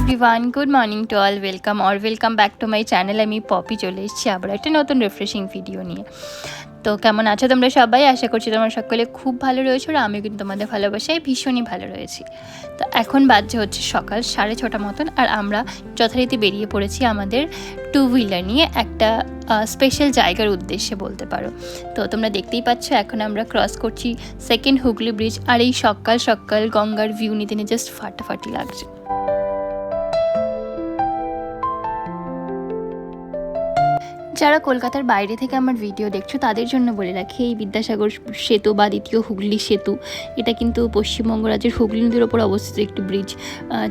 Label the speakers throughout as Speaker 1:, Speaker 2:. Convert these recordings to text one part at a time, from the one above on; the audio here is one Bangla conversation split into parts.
Speaker 1: Everyone, good morning to all, welcome back to my channel. আমি পপি চলে এসেছি আবার একটা নতুন রিফ্রেশিং ভিডিও নিয়ে। তো কেমন আছো তোমরা সবাই? আশা করছি তোমরা সকলে খুব ভালো রয়েছো, আর আমিও কিন্তু তোমাদের ভালোবাসায় ভীষণই ভালো রয়েছি। তো এখন বাজছে হচ্ছে সকাল 6:30 মতন, আর আমরা যথারীতি বেরিয়ে পড়েছি আমাদের টু হুইলার নিয়ে একটা স্পেশাল জায়গার উদ্দেশ্যে বলতে পারো। তো তোমরা দেখতেই পাচ্ছ এখন আমরা ক্রস করছি সেকেন্ড হুগলি ব্রিজ, আর এই সকাল সকাল গঙ্গার ভিউ নিতে নিয়ে জাস্ট ফাটাফাটি লাগছে। যারা কলকাতার বাইরে থেকে আমার ভিডিও দেখছো তাদের জন্য বলে রাখি, এই বিদ্যাসাগর সেতু বা দ্বিতীয় হুগলি সেতু, এটা কিন্তু পশ্চিমবঙ্গ রাজ্যের হুগলি নদীর ওপর অবস্থিত একটি ব্রিজ,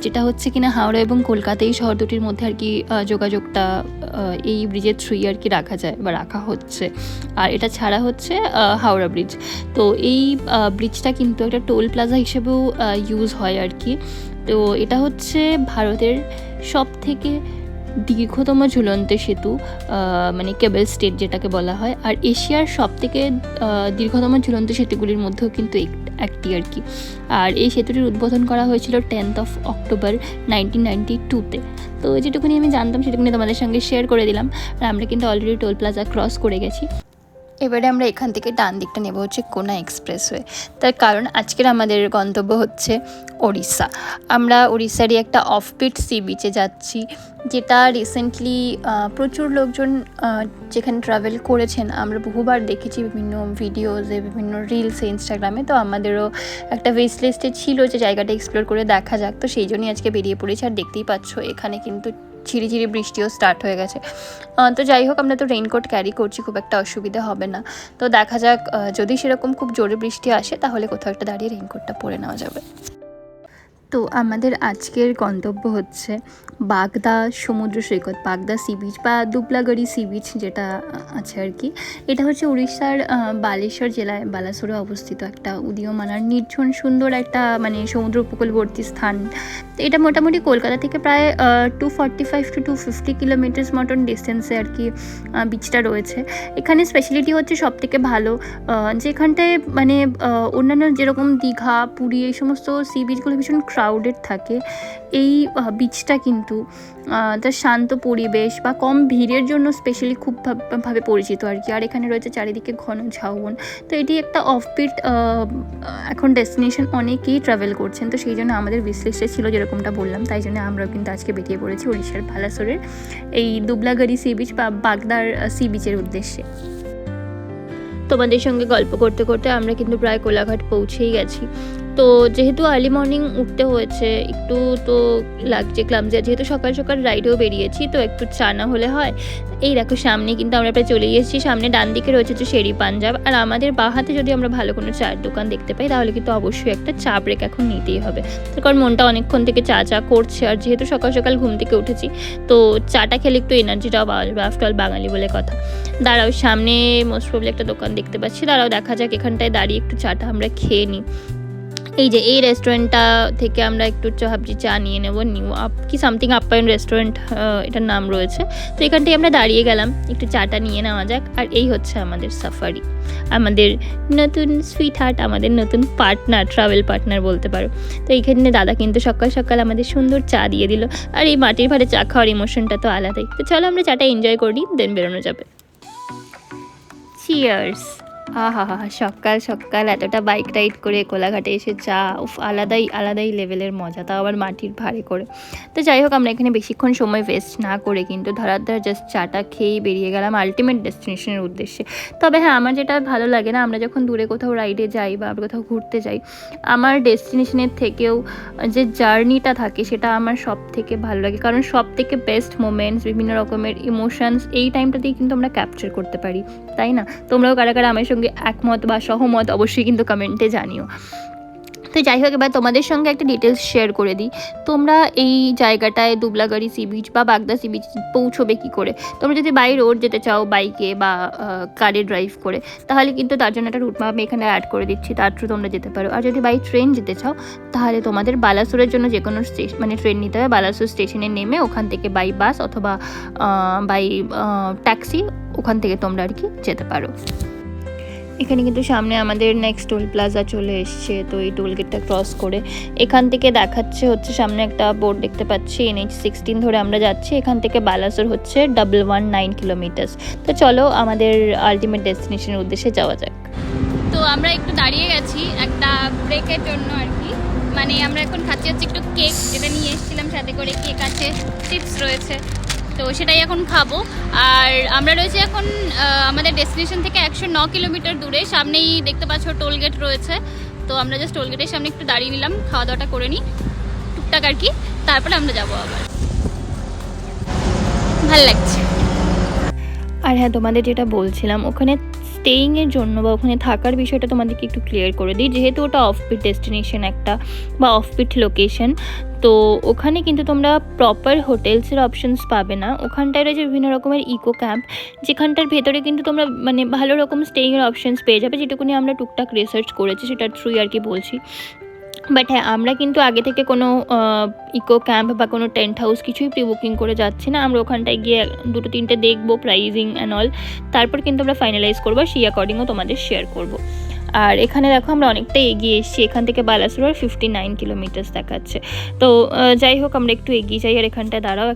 Speaker 1: যেটা হচ্ছে কিনা হাওড়া এবং কলকাতা এই শহর দুটির মধ্যে আর কি যোগাযোগটা এই ব্রিজের থ্রুই আর কি রাখা যায় বা রাখা হচ্ছে। আর এটা ছাড়া হচ্ছে হাওড়া ব্রিজ। তো এই ব্রিজটা কিন্তু একটা টোল প্লাজা হিসেবেও ইউজ হয় আর কি। তো এটা হচ্ছে ভারতের সব থেকে দীর্ঘতম ঝুলন্ত সেতু, মানে কেবল স্টেট যেটাকে বলা হয়, আর এশিয়ার সব থেকে দীর্ঘতম ঝুলন্ত সেতুগুলির মধ্যেও কিন্তু একটি আর কি। আর এই সেতুটির উদ্বোধন করা হয়েছিল 10th October 1992-তে। তো যেটুকুনি আমি জানতাম সেটুকুনি তোমাদের সঙ্গে শেয়ার করে দিলাম। আর আমরা কিন্তু অলরেডি টোল প্লাজা ক্রস করে গেছি। এবারে আমরা এখান থেকে ডান দিকটা নেব হচ্ছে কোনা এক্সপ্রেসওয়ে। তার কারণ আজকের আমাদের গন্তব্য হচ্ছে ওড়িশা। আমরা ওড়িশারই একটা অফবিট সি বিচে যাচ্ছি, যেটা রিসেন্টলি প্রচুর লোকজন যেখানে ট্রাভেল করেছেন আমরা বহুবার দেখেছি বিভিন্ন ভিডিওসে, বিভিন্ন রিলসে, ইনস্টাগ্রামে। তো আমাদেরও একটা উইশ লিস্টে ছিল যে জায়গাটা এক্সপ্লোর করে দেখা যাক। তো সেই জন্যই আজকে বেরিয়ে পড়েছি। আর দেখতেই পাচ্ছ এখানে কিন্তু ঝিরিঝিরি বৃষ্টিও স্টার্ট হয়ে গেছে। তো যাই হোক, আমরা তো রেইনকোট ক্যারি করছি, খুব একটা অসুবিধা হবে না। তো দেখা যাক, যদি সেরকম খুব জোরে বৃষ্টি আসে তাহলে কোথাও একটা দাঁড়িয়ে রেইনকোটটা পরে নেওয়া যাবে। তো আমাদের আজকের গন্তব্য হচ্ছে বাগদা সমুদ্র সৈকত, বাগদা সি বিচ বা দুবলাগড়ি সি বিচ যেটা আছে আর কি। এটা হচ্ছে উড়িষ্যার বালেশ্বর জেলায় বালাসোরে অবস্থিত একটা উদীয়মান আর নির্জন সুন্দর একটা মানে সমুদ্র উপকূলবর্তী স্থান। তো এটা মোটামুটি কলকাতা থেকে প্রায় 245 to 250 কিলোমিটার্স মতন ডিস্টেন্সে আর কি বিচটা রয়েছে। এখানে স্পেশালিটি হচ্ছে সব থেকে ভালো যেখানটায় মানে অন্যান্য যেরকম দীঘা, পুরী এই সমস্ত সি বিচগুলো ভীষণ ক্রাউডেড থাকে, এই বিচটা কিন্তু তার শান্ত পরিবেশ বা কম ভিড়ের জন্য স্পেশালি খুব ভাবে পরিচিত আর কি। আর এখানে রয়েছে চারিদিকে ঘন ঝাউবন। তো এটি একটা অফবিট এখন ডেস্টিনেশন, অনেকেই ট্রাভেল করছেন। তো সেই জন্য আমাদের উইশ লিস্টে ছিল যেরকমটা বললাম, তাই জন্য আমরাও কিন্তু আজকে বেরিয়ে পড়েছি উড়িষ্যার বালাসোরের এই দুবলাগড়ি সি বিচ বা বাগদার সি বিচের উদ্দেশ্যে। তোমাদের সঙ্গে গল্প করতে করতে আমরা কিন্তু প্রায় কোলাঘাট পৌঁছেই গেছি। তো যেহেতু আর্লি মর্নিং উঠতে হয়েছে, একটু তো লাগছে ক্লামজি, যেহেতু সকাল সকাল রাইডেও বেরিয়েছি, তো একটু চা না হলে হয়। এই দেখো সামনে কিন্তু আমরা প্রায় চলে এসেছি। সামনে ডান দিকে রয়েছে হচ্ছে শেরি পাঞ্জাব, আর আমাদের বাঁ হাতে যদি আমরা ভালো কোনো চায়ের দোকান দেখতে পাই তাহলে কিন্তু অবশ্যই একটা চা ব্রেক এখন নিতেই হবে। তার কারণ মনটা অনেকক্ষণ থেকে চা করছে, আর যেহেতু সকাল সকাল ঘুম থেকে উঠেছি তো চাটা খেলে একটু এনার্জিটাও পাওয়া যাবে, আফটার অল বাঙালি বলে কথা। দাঁড়াও, সামনে মোস্ট প্রবলি একটা দোকান দেখতে পাচ্ছি, দাঁড়াও দেখা যাক এখানটায় দাঁড়িয়ে একটু চাটা আমরা খেয়ে নিই। এই যে এই রেস্টুরেন্টটা থেকে আমরা একটু ভাবছি চা নিয়ে নেবো, নিউ আপ কি সামথিং আপ্যায়ন রেস্টুরেন্ট এটার নাম রয়েছে। তো এখানটায় আমরা দাঁড়িয়ে গেলাম, একটু চাটা নিয়ে নেওয়া যাক। আর এই হচ্ছে আমাদের সাফারি, আমাদের নতুন সুইট হার্ট, আমাদের নতুন পার্টনার, ট্রাভেল পার্টনার বলতে পারো। তো এইখানে দাদা কিন্তু সকাল সকাল আমাদের সুন্দর চা দিয়ে দিল। আর এই মাটির ভাড়ে চা খাওয়ার ইমোশনটা তো আলাদাই। তো চলো আমরা চাটা এনজয় করি, দেন বেরোনো যাবে। চিয়ার্স। হা সকাল সকাল এতটা বাইক রাইড করে কোলাঘাটে এসে চা, আলাদাই লেভেলের মজা, তাও আবার মাটির ভাড়ে করে। তো যাই হোক, আমরা এখানে বেশিক্ষণ সময় ওয়েস্ট না করে কিন্তু ধরাধর জাস্ট চাটা খেয়েই বেরিয়ে গেলাম আলটিমেট ডেস্টিনেশনের উদ্দেশ্যে। তবে হ্যাঁ, আমার যেটা ভালো লাগে না, আমরা যখন দূরে কোথাও রাইডে যাই বা কোথাও ঘুরতে যাই, আমার ডেস্টিনেশনের থেকেও যে জার্নিটা থাকে সেটা আমার সব থেকে ভালো লাগে। কারণ সব থেকে বেস্ট মোমেন্টস, বিভিন্ন রকমের ইমোশনস এই টাইমটাতেই কিন্তু আমরা ক্যাপচার করতে পারি, তাই না? তোমরাও কারা কারা আমার সঙ্গে একমত বা সহমত অবশ্যই কিন্তু কমেন্টে জানিও। তো যাই হোক, এবার তোমাদের সঙ্গে একটা ডিটেলস শেয়ার করে দিই। তোমরা এই জায়গাটায় দুবলাগড়ি সি বিচ বা বাগদা সি বিচ পৌঁছবে কী করে? তোমরা যদি বাই রোড যেতে চাও বাইকে বা কারে ড্রাইভ করে, তাহলে কিন্তু তার জন্য একটা রুট ম্যাপ আমি এখানে অ্যাড করে দিচ্ছি, তার থ্রু তোমরা যেতে পারো। আর যদি বাই ট্রেন যেতে চাও তাহলে তোমাদের বালাসোরের জন্য যে কোনো মানে ট্রেন নিতে হবে। বালাসোর স্টেশনে নেমে ওখান থেকে বাই বাস অথবা বাই ট্যাক্সি ওখান থেকে তোমরা আর কি যেতে পারো। এখানে কিন্তু সামনে আমাদের নেক্সট টোল প্লাজা চলে এসছে। তো এই টোল গেটটা ক্রস করে এখান থেকে দেখাচ্ছে হচ্ছে সামনে একটা বোর্ড দেখতে পাচ্ছি, NH16 ধরে আমরা যাচ্ছি। এখান থেকে বালাসোর হচ্ছে 119 কিলোমিটার। তো চলো আমাদের আলটিমেট ডেস্টিনেশনের উদ্দেশ্যে যাওয়া যাক। তো আমরা একটু দাঁড়িয়ে গেছি একটা ব্রেকের জন্য আর কি, মানে আমরা এখন খাচ্ছি হচ্ছে একটু কেক, যেটা নিয়ে এসেছিলাম সাথে করে, কেক আছে, চিপস রয়েছে, তো সেটাই এখন খাবো। আর আমরা রয়েছে এখন আমাদের ডেস্টিনেশন থেকে 109 কিলোমিটার দূরে। সামনেই দেখতে পাচ্ছ টোল গেট রয়েছে। তো আমরা জাস্ট টোল গেটের সামনে একটু দাঁড়িয়ে নিলাম, খাওয়া দাওয়াটা করে নিই টুকটাক আর কি, তারপরে আমরা যাবো আবার। ভাল লাগছে। আর হ্যাঁ, তোমাদের যেটা বলছিলাম, ওখানে স্টেইংয়ের জন্য বা ওখানে থাকার বিষয়টা তোমাদেরকে একটু ক্লিয়ার করে দিই। যেহেতু ওটা অফবিট ডেস্টিনেশন একটা বা অফবিট লোকেশন, তো ওখানে কিন্তু তোমরা প্রপার হোটেলসের অপশনস পাবে না। ওখানটায় রয়েছে বিভিন্ন রকমের ইকো ক্যাম্প, যেখানটার ভেতরে কিন্তু তোমরা মানে ভালো রকম স্টেইংয়ের অপশনস পেয়ে যাবে, যেটুকুনি আমরা টুকটাক রিসার্চ করেছি সেটার থ্রুই আর কি বলছি। বাট হ্যাঁ, আমরা কিন্তু আগে থেকে কোনো ইকো ক্যাম্প বা কোনো টেন্ট হাউস কিছুই প্রি বুকিং করে যাচ্ছি না। আমরা ওখানটায় গিয়ে 2-3টে দেখবো, প্রাইজিং অ্যান্ড অল, তারপর কিন্তু আমরা ফাইনালাইজ করবো, সেই অ্যাকর্ডিংও তোমাদের শেয়ার করবো। আর এখানে দেখো আমরা অনেকটা এগিয়ে এসেছি, এখান থেকে বালাসোর 59 কিলোমিটার দেখাচ্ছে। তো যাই হোক, আমরা একটু এগিয়ে যাই। আর এখানটায় দাঁড়াও,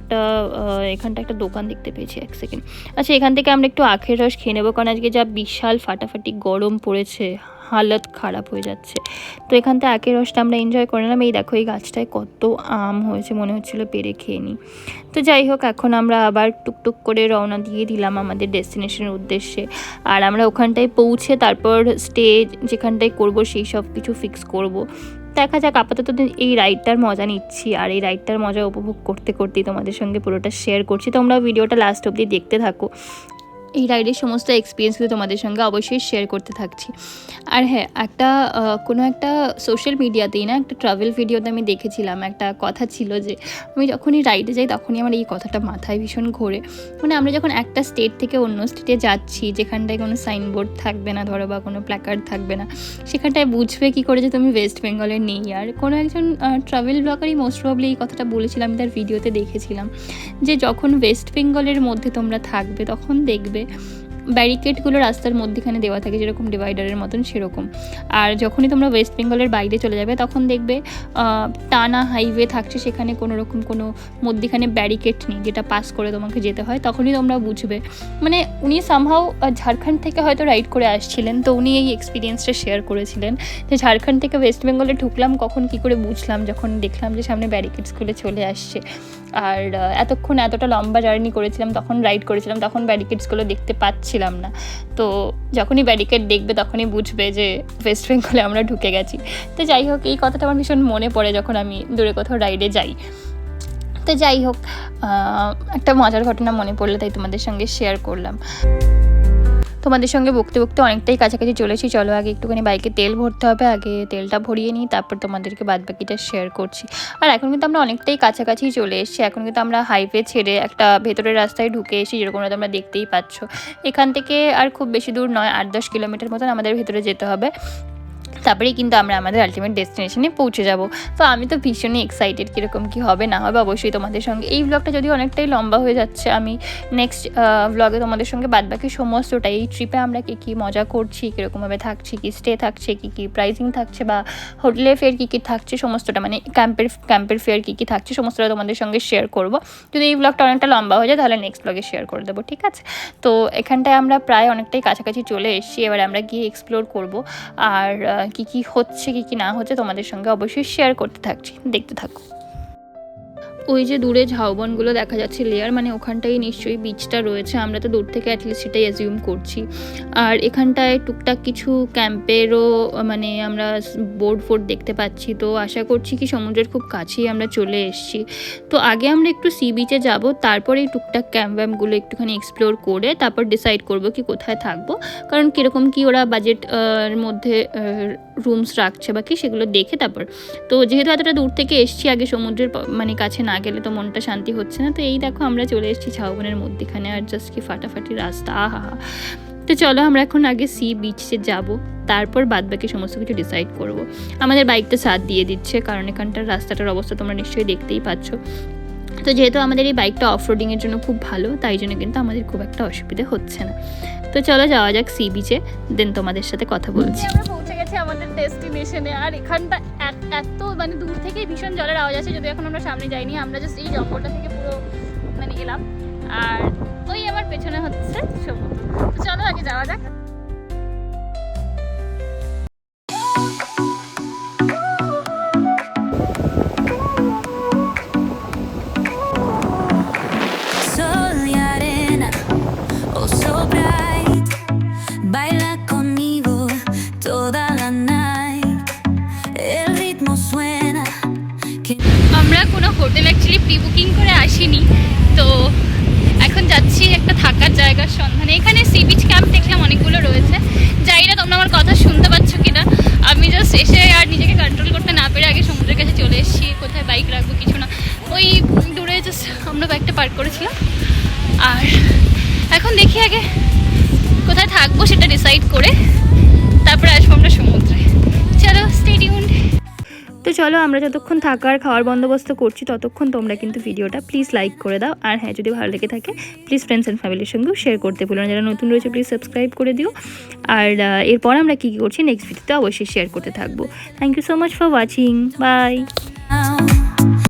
Speaker 1: এখানটা একটা দোকান দেখতে পেয়েছি, 1 সেকেন্ড। আচ্ছা, এখান থেকে আমরা একটু আখের রস খেয়ে নেবো, কারণ আজকে যা বিশাল ফাটাফাটি গরম পড়েছে, হালত খারাপ হয়ে যাচ্ছে। তো এখান থেকে আখের রসটা আমরা এনজয় করে নিলাম। এই দেখো, এই গাছটায় কত আম হয়েছে, মনে হচ্ছিলো পেরে খেয়ে নিই। তো যাই হোক, এখন আমরা আবার টুকটুক করে রওনা দিয়ে দিলাম আমাদের ডেস্টিনেশনের উদ্দেশ্যে। আর আমরা ওখানটায় পৌঁছে তারপর স্টে যেখানটায় করবো সেই সব কিছু ফিক্স করব। দেখা যাক, আপাতত এই রাইডটার মজা নিচ্ছি, আর এই রাইডটার মজা উপভোগ করতে করতেই তোমাদের সঙ্গে পুরোটা শেয়ার করছি। তোমরা ভিডিওটা লাস্ট অবধি দেখতে থাকো, এই রাইডের সমস্ত এক্সপিরিয়েন্সগুলো তোমাদের সঙ্গে অবশ্যই শেয়ার করতে থাকছি। আর হ্যাঁ, কোনো একটা সোশ্যাল মিডিয়াতেই না, একটা ট্রাভেল ভিডিওতে আমি দেখেছিলাম, একটা কথা ছিল যে আমি যখনই রাইডে যাই তখনই আমার এই কথাটা মাথায় ভীষণ ঘোরে। মানে আমরা যখন একটা স্টেট থেকে অন্য স্টেটে যাচ্ছি, যেখানটায় কোনো সাইনবোর্ড থাকবে না ধরো, বা কোনো প্ল্যাকার্ড থাকবে না, সেখানটায় বুঝবে কী করে যে তুমি ওয়েস্ট বেঙ্গলের নেই। আর কোনো একজন ট্রাভেল ব্লগারই মোস্ট প্রবলি এই কথাটা বলেছিলাম, আমি তার ভিডিওতে দেখেছিলাম, যে যখন ওয়েস্ট বেঙ্গলের মধ্যে তোমরা থাকবে তখন দেখবে ব্যারিকেডগুলো রাস্তার মধ্যেখানে দেওয়া থাকে, যেরকম ডিভাইডারের মতন সেরকম। আর যখনই তোমরা ওয়েস্ট বেঙ্গলের বাইরে চলে যাবে তখন দেখবে টানা হাইওয়ে থাকছে, সেখানে কোনো রকম কোনো মধ্যেখানে ব্যারিকেড নেই, যেটা পাস করে তোমাকে যেতে হয়। তখনই তোমরা বুঝবে। মানে উনি সামহাও ঝাড়খণ্ড থেকে হয়তো রাইড করে আসছিলেন, তো উনি এই এক্সপিরিয়েন্সটা শেয়ার করেছিলেন যে ঝাড়খণ্ড থেকে ওয়েস্ট বেঙ্গলে ঢুকলাম কখন কী করে বুঝলাম, যখন দেখলাম যে সামনে ব্যারিকেডসগুলো চলে আসছে। আর এতক্ষণ এতটা লম্বা জার্নি করেছিলাম, তখন রাইড করেছিলাম, তখন ব্যারিকেডসগুলো দেখতে পাচ্ছিলাম না। তো যখনই ব্যারিকেড দেখবে তখনই বুঝবে যে ওয়েস্ট বেঙ্গলে আমরা ঢুকে গেছি। তো যাই হোক, এই কথাটা আমার ভীষণ মনে পড়ে যখন আমি দূরে কোথাও রাইডে যাই। তো যাই হোক, একটা মজার ঘটনা মনে পড়লো, তাই তোমাদের সঙ্গে শেয়ার করলাম। তোমাদের সঙ্গে বকতে বকতে অনেকটাই কাছাকাছি চলেছি। চলো আগে একটুখানি বাইকে তেল ভরতে হবে, আগে তেলটা ভরিয়ে নিই, তারপর তোমাদেরকে বাদবাকিটা শেয়ার করছি। আর এখন কিন্তু আমরা অনেকটাই কাছাকাছি চলে এসেছি। এখন কিন্তু আমরা হাইওয়ে ছেড়ে একটা ভেতরের রাস্তায় ঢুকে এসেছি, যেরকম তোমরা দেখতেই পাচ্ছ। এখান থেকে আর খুব বেশি দূর নয়, 8-10 কিলোমিটার মতন আমাদের ভেতরে যেতে হবে, তারপরেই কিন্তু আমরা আমাদের আলটিমেট ডেস্টিনেশনে পৌঁছে যাব। তো আমি তো ভীষণই এক্সাইটেড, কীরকম কী হবে না হবে অবশ্যই তোমাদের সঙ্গে। এই ব্লগটা যদিও অনেকটাই লম্বা হয়ে যাচ্ছে, আমি নেক্সট ব্লগে তোমাদের সঙ্গে বাদবাকি সমস্তটা, এই ট্রিপে আমরা কী মজা করছি, কীরকমভাবে থাকছি, কী স্টে থাকছে, কী প্রাইসিং থাকছে, বা হোটেলের ফেয়ার কী থাকছে, সমস্তটা মানে ক্যাম্পের ফেয়ার কী থাকছে, সমস্তটা তোমাদের সঙ্গে শেয়ার করব। যদি এই ব্লগটা অনেকটা লম্বা হয়ে যায় তাহলে নেক্সট ব্লগে শেয়ার করে দেবো, ঠিক আছে? তো এখানটায় আমরা প্রায় অনেকটাই কাছাকাছি চলে এসেছি, এবার আমরা গিয়ে এক্সপ্লোর করব। আর কী হচ্ছে কী না হচ্ছে তোমাদের সঙ্গে অবশ্যই শেয়ার করতে থাকছি, দেখতে থাকো। ওই যে দূরে ঝাউবনগুলো দেখা যাচ্ছে লেয়ার, মানে ওখানটাই নিশ্চয়ই বিচটা রয়েছে, আমরা তো দূর থেকে অ্যাটলিস্ট সেটাই অ্যাজিউম করছি। আর এখানটায় টুকটাক কিছু ক্যাম্পেরও মানে আমরা বোর্ড দেখতে পাচ্ছি। তো আশা করছি কি সমুদ্রের খুব কাছেই আমরা চলে এসেছি। তো আগে আমরা একটু সি বিচে যাব, তারপর এই টুকটাক ক্যাম্পগুলো একটুখানি এক্সপ্লোর করে তারপর ডিসাইড করব কি কোথায় থাকবো, কারণ কীরকম কি ওরা বাজেট মধ্যে রুমস রাখছে বা কি সেগুলো দেখে তারপর। তো যেহেতু এতটা দূর থেকে এসেছি, আগে সমুদ্রের মানে কাছে না গেলে তো মনটা শান্তি হচ্ছে না। তো এই দেখো আমরা চলে এসেছি ঝাউবনের মধ্যেখানে, আর জাস্ট কি ফাটাফাটি রাস্তা, আহা। তো চলো আমরা এখন আগে সি বিচে যাব, তারপর বাদবাকি সমস্ত কিছু ডিসাইড করব। আমাদের বাইকটা সাথ দিয়ে দিচ্ছে, কারণ এখানটার রাস্তাটার অবস্থা তোমরা নিশ্চয়ই দেখতেই পাচ্ছ। তো যেহেতু আমাদের এই বাইকটা অফ রোডিংয়ের জন্য খুব ভালো, তাই জন্য কিন্তু আমাদের খুব একটা অসুবিধে হচ্ছে না। তো চলো যাওয়া যাক সি বিচে, দেন তোমাদের সাথে কথা বলছি। আমরা পৌঁছে গেছি আমাদের ডেস্টিনেশনে, আর এখানটা এত মানে দূর থেকেই ভীষণ জলের আওয়াজ আছে, যদি এখন আমরা সামনে যাইনি, আমরা জাস্ট এই জঙ্গলটা থেকে পুরো মানে এলাম। আর ওই আমার পেছনে হচ্ছে সমুদ্র। তো চলো আগে যাওয়া যাক। আমরা কোনো হোটেল অ্যাকচুয়ালি প্রি বুকিং করে আসিনি, তো এখন যাচ্ছি একটা থাকার জায়গার সন্ধানে। এখানে সি বিচ ক্যাম্প দেখলাম অনেকগুলো রয়েছে, জানি না তোমরা আমার কথা শুনতে পাচ্ছ কিনা। আমি জাস্ট এসে আর নিজেকে কন্ট্রোল করতে না পেরে আগে সমুদ্রের কাছে চলে এসেছি, কোথায় বাইক রাখবো কিছু না, ওই দূরে জাস্ট আমরা বাইকটা পার্ক করেছিলাম। আর এখন দেখি আগে কোথায় থাকবো সেটা ডিসাইড করে তারপরে আসবো আমরা সমুদ্রে। চলো স্টে টিউনড। তো চলো আমরা যতক্ষণ থাকার খাওয়ার বন্দোবস্ত করছি ততক্ষণ তোমরা কিন্তু ভিডিওটা প্লিজ লাইক করে দাও, আর হ্যাঁ যদি ভালো লেগে থাকে প্লিজ ফ্রেন্ডস অ্যান্ড ফ্যামিলির সঙ্গেও শেয়ার করতে ভুলো না। যারা নতুন রয়েছে প্লিজ সাবস্ক্রাইব করে দিও। আর এরপর আমরা কী কী করছি নেক্সট ভিডিওতে অবশ্যই শেয়ার করতে থাকবো। Thank you so much for watching, by.